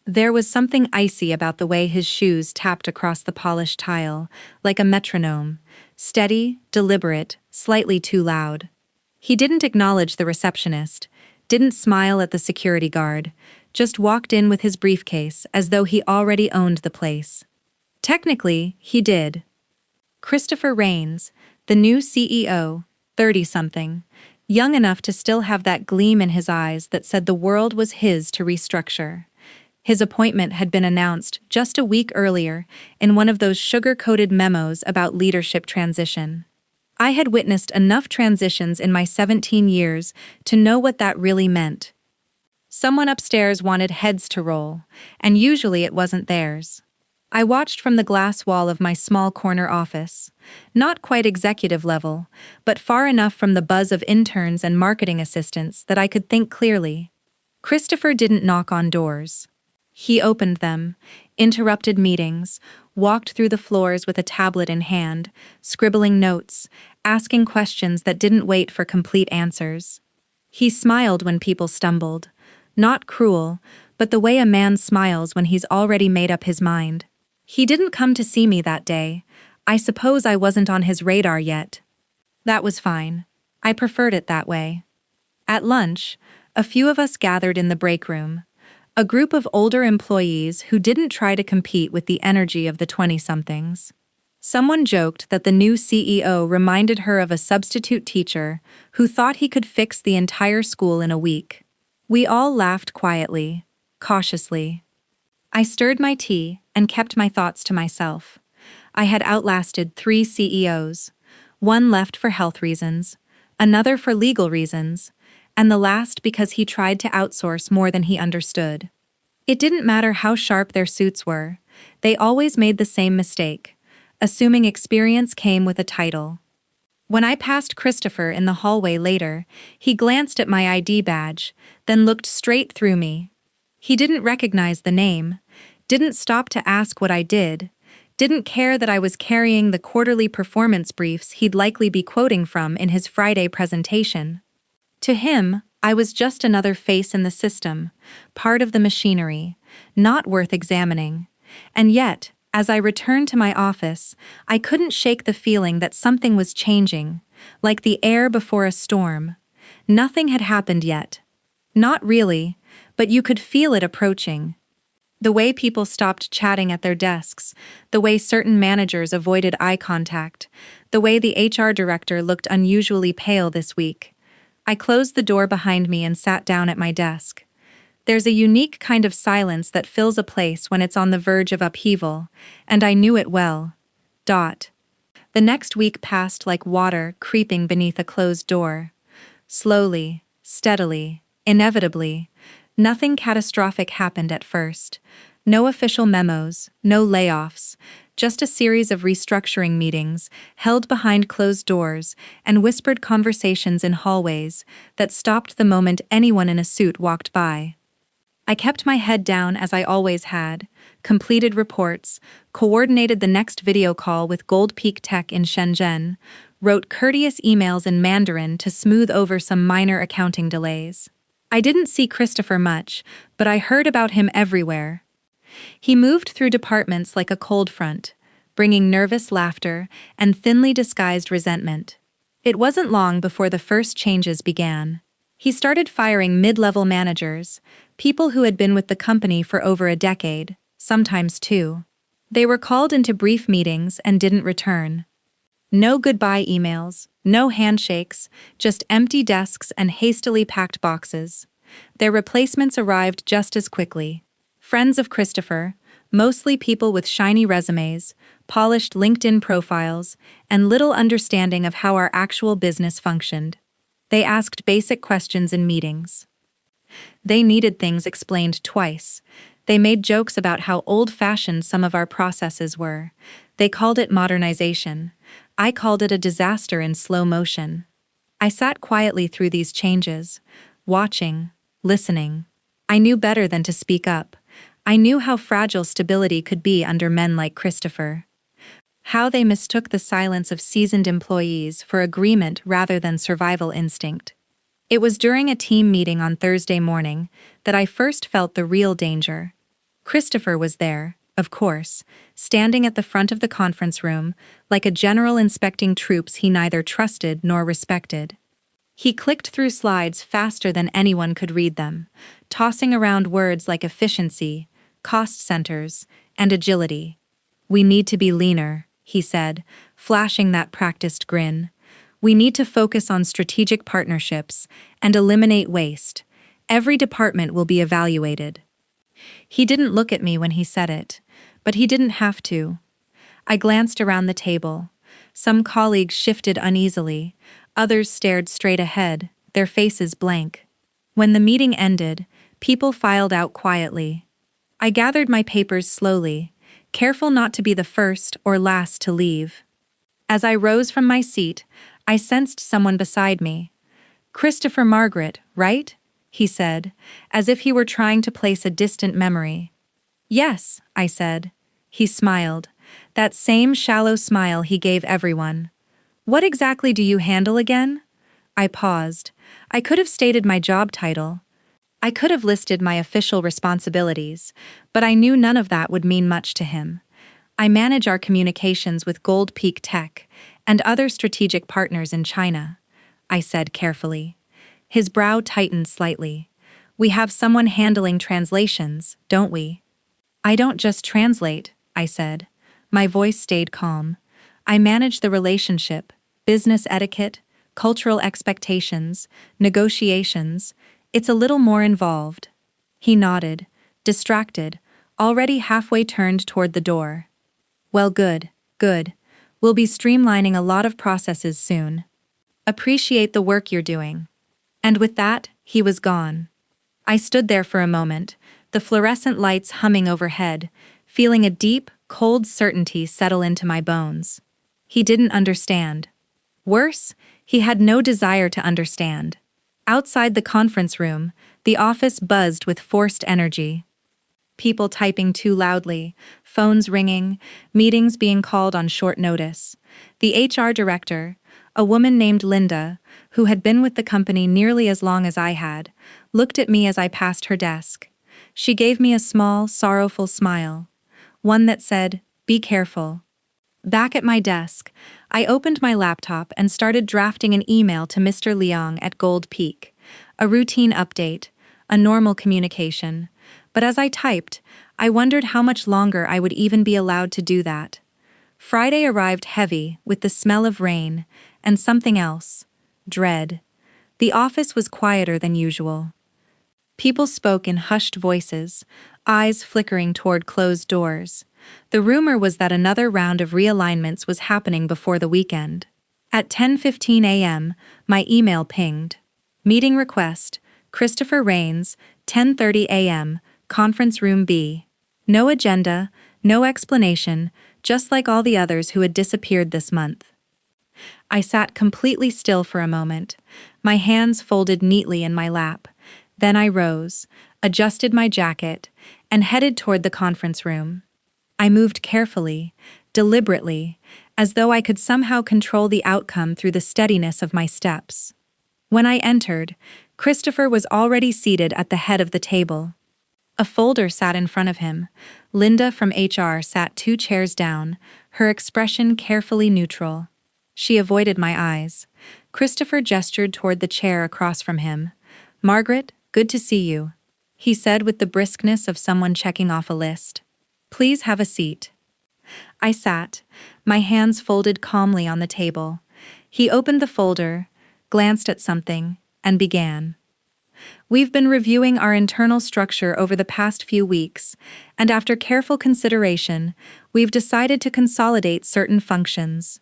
There was something icy about the way his shoes tapped across the polished tile, like a metronome, steady, deliberate, slightly too loud. He didn't acknowledge the receptionist, didn't smile at the security guard, just walked in with his briefcase as though he already owned the place. Technically, he did. Christopher Rains, the new CEO, 30-something, young enough to still have that gleam in his eyes that said the world was his to restructure. His appointment had been announced just a week earlier in one of those sugar-coated memos about leadership transition. I had witnessed enough transitions in my 17 years to know what that really meant. Someone upstairs wanted heads to roll, and usually it wasn't theirs. I watched from the glass wall of my small corner office, not quite executive level, but far enough from the buzz of interns and marketing assistants that I could think clearly. Christopher didn't knock on doors. He opened them, interrupted meetings, walked through the floors with a tablet in hand, scribbling notes, asking questions that didn't wait for complete answers. He smiled when people stumbled, not cruel, but the way a man smiles when he's already made up his mind. He didn't come to see me that day. I suppose I wasn't on his radar yet. That was fine. I preferred it that way. At lunch, a few of us gathered in the break room, a group of older employees who didn't try to compete with the energy of the 20-somethings. Someone joked that the new CEO reminded her of a substitute teacher who thought he could fix the entire school in a week. We all laughed quietly, cautiously. I stirred my tea and kept my thoughts to myself. I had outlasted 3 CEOs, one left for health reasons, another for legal reasons, and the last because he tried to outsource more than he understood. It didn't matter how sharp their suits were, they always made the same mistake, assuming experience came with a title. When I passed Christopher in the hallway later, he glanced at my ID badge, then looked straight through me. He didn't recognize the name, didn't stop to ask what I did, didn't care that I was carrying the quarterly performance briefs he'd likely be quoting from in his Friday presentation. To him, I was just another face in the system, part of the machinery, not worth examining. And yet, as I returned to my office, I couldn't shake the feeling that something was changing, like the air before a storm. Nothing had happened yet. Not really, but you could feel it approaching. The way people stopped chatting at their desks, the way certain managers avoided eye contact, the way the HR director looked unusually pale this week. I closed the door behind me and sat down at my desk. There's a unique kind of silence that fills a place when it's on the verge of upheaval, and I knew it well. The next week passed like water creeping beneath a closed door. Slowly, steadily, inevitably. Nothing catastrophic happened at first. No official memos, no layoffs, just a series of restructuring meetings held behind closed doors and whispered conversations in hallways that stopped the moment anyone in a suit walked by. I kept my head down as I always had, completed reports, coordinated the next video call with Gold Peak Tech in Shenzhen, wrote courteous emails in Mandarin to smooth over some minor accounting delays. I didn't see Christopher much, but I heard about him everywhere. He moved through departments like a cold front, bringing nervous laughter and thinly disguised resentment. It wasn't long before the first changes began. He started firing mid-level managers, people who had been with the company for over a decade, sometimes 2. They were called into brief meetings and didn't return. No goodbye emails, no handshakes, just empty desks and hastily packed boxes. Their replacements arrived just as quickly. Friends of Christopher, mostly people with shiny resumes, polished LinkedIn profiles, and little understanding of how our actual business functioned. They asked basic questions in meetings. They needed things explained twice. They made jokes about how old-fashioned some of our processes were. They called it modernization. I called it a disaster in slow motion. I sat quietly through these changes, watching, listening. I knew better than to speak up. I knew how fragile stability could be under men like Christopher. How they mistook the silence of seasoned employees for agreement rather than survival instinct. It was during a team meeting on Thursday morning that I first felt the real danger. Christopher was there, of course, standing at the front of the conference room, like a general inspecting troops he neither trusted nor respected. He clicked through slides faster than anyone could read them, tossing around words like efficiency, cost centers, and agility. "We need to be leaner," he said, flashing that practiced grin. "We need to focus on strategic partnerships and eliminate waste. Every department will be evaluated." He didn't look at me when he said it, but he didn't have to. I glanced around the table. Some colleagues shifted uneasily, others stared straight ahead, their faces blank. When the meeting ended, people filed out quietly. I gathered my papers slowly, careful not to be the first or last to leave. As I rose from my seat, I sensed someone beside me. "Christopher Margaret, right?" he said, as if he were trying to place a distant memory. "Yes," I said. He smiled, that same shallow smile he gave everyone. "What exactly do you handle again?" I paused. I could have stated my job title. I could have listed my official responsibilities, but I knew none of that would mean much to him. "I manage our communications with Gold Peak Tech and other strategic partners in China," I said carefully. His brow tightened slightly. "We have someone handling translations, don't we?" "I don't just translate," I said. My voice stayed calm. "I manage the relationship, business etiquette, cultural expectations, negotiations. It's a little more involved." He nodded, distracted, already halfway turned toward the door. "Well, good, good. We'll be streamlining a lot of processes soon. Appreciate the work you're doing." And with that, he was gone. I stood there for a moment, the fluorescent lights humming overhead, feeling a deep, cold certainty settle into my bones. He didn't understand. Worse, he had no desire to understand. Outside the conference room, the office buzzed with forced energy. People typing too loudly, phones ringing, meetings being called on short notice. The HR director, a woman named Linda, who had been with the company nearly as long as I had, looked at me as I passed her desk. She gave me a small, sorrowful smile. One that said, "Be careful." Back at my desk, I opened my laptop and started drafting an email to Mr. Liang at Gold Peak. A routine update, a normal communication. But as I typed, I wondered how much longer I would even be allowed to do that. Friday arrived heavy, with the smell of rain, and something else. Dread. The office was quieter than usual. People spoke in hushed voices, eyes flickering toward closed doors. The rumor was that another round of realignments was happening before the weekend. At 10:15 a.m., my email pinged. Meeting request, Christopher Rains, 10:30 a.m., Conference Room B. No agenda, no explanation, just like all the others who had disappeared this month. I sat completely still for a moment, my hands folded neatly in my lap. Then I rose, adjusted my jacket, and headed toward the conference room. I moved carefully, deliberately, as though I could somehow control the outcome through the steadiness of my steps. When I entered, Christopher was already seated at the head of the table. A folder sat in front of him. Linda from HR sat 2 chairs down, her expression carefully neutral. She avoided my eyes. Christopher gestured toward the chair across from him. "Margaret, good to see you," he said with the briskness of someone checking off a list. "Please have a seat." I sat, my hands folded calmly on the table. He opened the folder, glanced at something, and began. "We've been reviewing our internal structure over the past few weeks, and after careful consideration, we've decided to consolidate certain functions."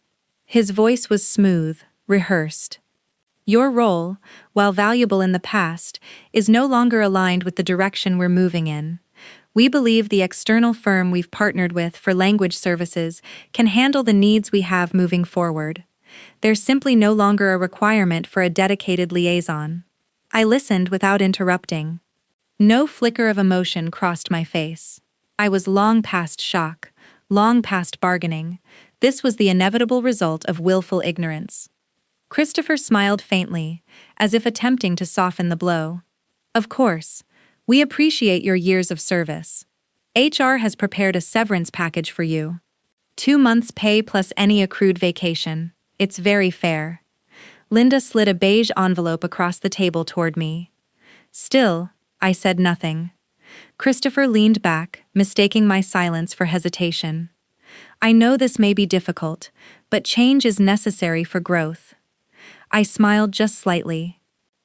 His voice was smooth, rehearsed. "Your role, while valuable in the past, is no longer aligned with the direction we're moving in. We believe the external firm we've partnered with for language services can handle the needs we have moving forward. There's simply no longer a requirement for a dedicated liaison." I listened without interrupting. No flicker of emotion crossed my face. I was long past shock, long past bargaining. This was the inevitable result of willful ignorance. Christopher smiled faintly, as if attempting to soften the blow. "Of course. We appreciate your years of service." HR has prepared a severance package for you. 2 months' pay plus any accrued vacation. It's very fair. Linda slid a beige envelope across the table toward me. Still, I said nothing. Christopher leaned back, mistaking my silence for hesitation. I know this may be difficult, but change is necessary for growth. I smiled just slightly.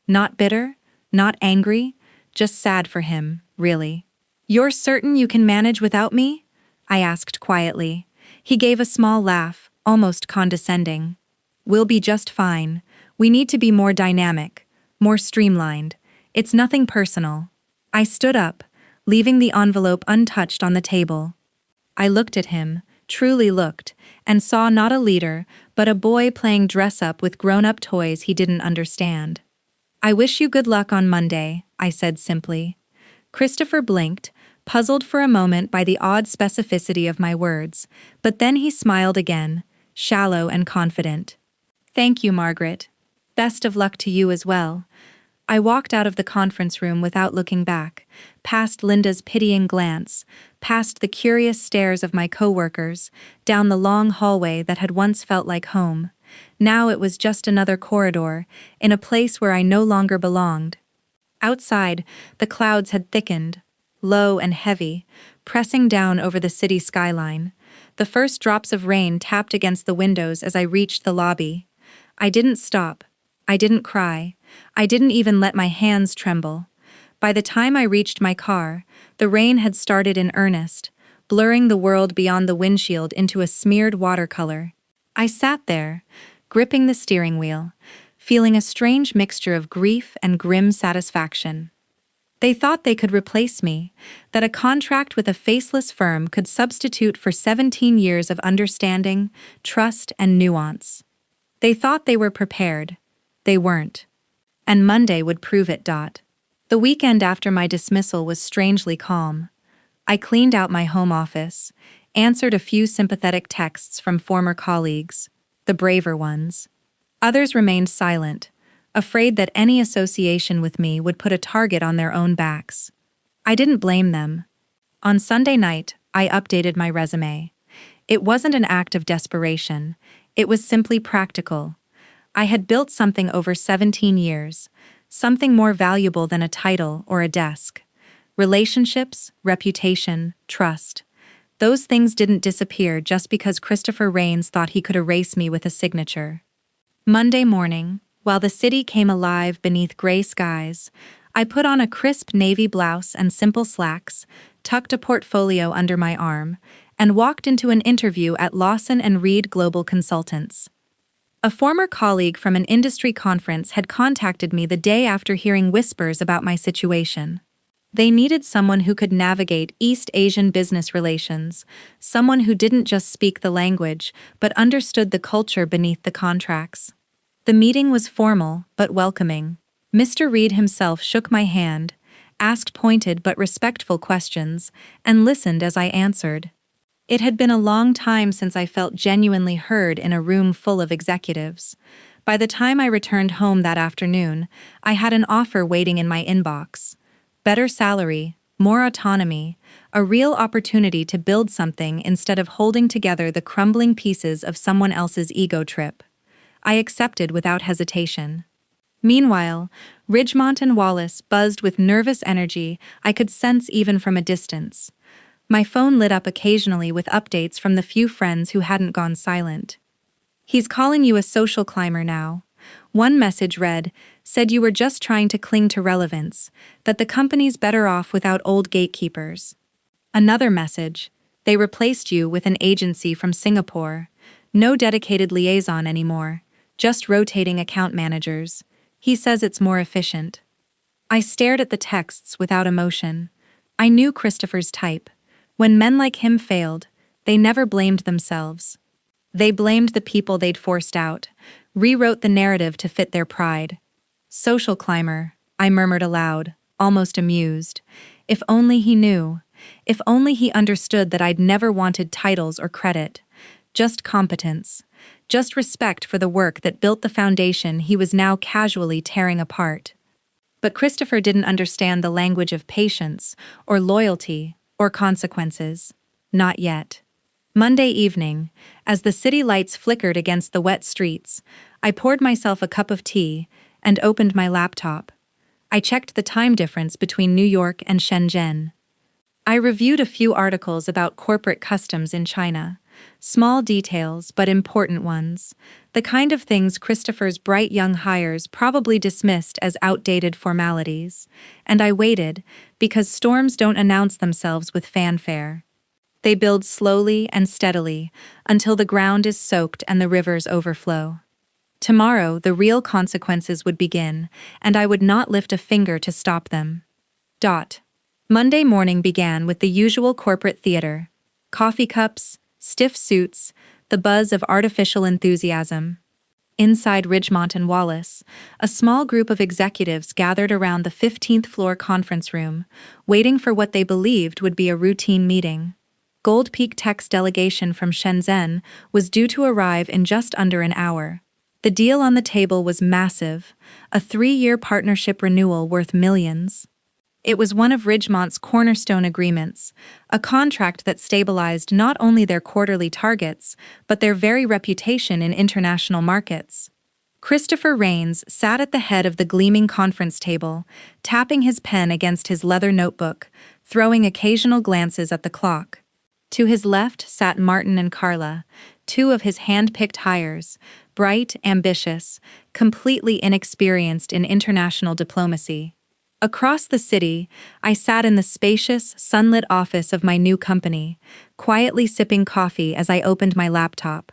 Not bitter, not angry, just sad for him, really. You're certain you can manage without me? I asked quietly. He gave a small laugh, almost condescending. We'll be just fine. We need to be more dynamic, more streamlined. It's nothing personal. I stood up, leaving the envelope untouched on the table. I looked at him, truly looked, and saw not a leader, but a boy playing dress-up with grown-up toys he didn't understand. I wish you good luck on Monday, I said simply. Christopher blinked, puzzled for a moment by the odd specificity of my words, but then he smiled again, shallow and confident. Thank you, Margaret. Best of luck to you as well. I walked out of the conference room without looking back, past Linda's pitying glance, past the curious stares of my coworkers, down the long hallway that had once felt like home. Now it was just another corridor, in a place where I no longer belonged. Outside, the clouds had thickened, low and heavy, pressing down over the city skyline. The first drops of rain tapped against the windows as I reached the lobby. I didn't stop. I didn't cry. I didn't even let my hands tremble. By the time I reached my car, the rain had started in earnest, blurring the world beyond the windshield into a smeared watercolor. I sat there, gripping the steering wheel, feeling a strange mixture of grief and grim satisfaction. They thought they could replace me, that a contract with a faceless firm could substitute for 17 years of understanding, trust, and nuance. They thought they were prepared. They weren't. And Monday would prove it. The weekend after my dismissal was strangely calm. I cleaned out my home office, answered a few sympathetic texts from former colleagues, the braver ones. Others remained silent, afraid that any association with me would put a target on their own backs. I didn't blame them. On Sunday night, I updated my resume. It wasn't an act of desperation. It was simply practical. I had built something over 17 years, something more valuable than a title or a desk. Relationships, reputation, trust. Those things didn't disappear just because Christopher Rains thought he could erase me with a signature. Monday morning, while the city came alive beneath gray skies, I put on a crisp navy blouse and simple slacks, tucked a portfolio under my arm, and walked into an interview at Lawson & Reed Global Consultants. A former colleague from an industry conference had contacted me the day after hearing whispers about my situation. They needed someone who could navigate East Asian business relations, someone who didn't just speak the language, but understood the culture beneath the contracts. The meeting was formal, but welcoming. Mr. Reed himself shook my hand, asked pointed but respectful questions, and listened as I answered. It had been a long time since I felt genuinely heard in a room full of executives. By the time I returned home that afternoon, I had an offer waiting in my inbox. Better salary, more autonomy, a real opportunity to build something instead of holding together the crumbling pieces of someone else's ego trip. I accepted without hesitation. Meanwhile, Ridgemont and Wallace buzzed with nervous energy I could sense even from a distance. My phone lit up occasionally with updates from the few friends who hadn't gone silent. "He's calling you a social climber now." One message read, "Said you were just trying to cling to relevance, that the company's better off without old gatekeepers." Another message, "They replaced you with an agency from Singapore. No dedicated liaison anymore, just rotating account managers. He says it's more efficient." I stared at the texts without emotion. I knew Christopher's type. When men like him failed, they never blamed themselves. They blamed the people they'd forced out, rewrote the narrative to fit their pride. "Social climber," I murmured aloud, almost amused. If only he knew. If only he understood that I'd never wanted titles or credit. Just competence. Just respect for the work that built the foundation he was now casually tearing apart. But Christopher didn't understand the language of patience, or loyalty, Or consequences? Not yet. Monday evening, as the city lights flickered against the wet streets, I poured myself a cup of tea and opened my laptop. I checked the time difference between New York and Shenzhen. I reviewed a few articles about corporate customs in China. Small details, but important ones. The kind of things Christopher's bright young hires probably dismissed as outdated formalities. And I waited, because storms don't announce themselves with fanfare. They build slowly and steadily, until the ground is soaked and the rivers overflow. Tomorrow, the real consequences would begin, and I would not lift a finger to stop them. Monday morning began with the usual corporate theater. Coffee cups, stiff suits, the buzz of artificial enthusiasm. Inside Ridgemont and Wallace, a small group of executives gathered around the 15th floor conference room, waiting for what they believed would be a routine meeting. Gold Peak Tech's delegation from Shenzhen was due to arrive in just under an hour. The deal on the table was massive, a 3-year partnership renewal worth millions. It was one of Ridgemont's cornerstone agreements, a contract that stabilized not only their quarterly targets, but their very reputation in international markets. Christopher Rains sat at the head of the gleaming conference table, tapping his pen against his leather notebook, throwing occasional glances at the clock. To his left sat Martin and Carla, two of his hand-picked hires, bright, ambitious, completely inexperienced in international diplomacy. Across the city, I sat in the spacious, sunlit office of my new company, quietly sipping coffee as I opened my laptop.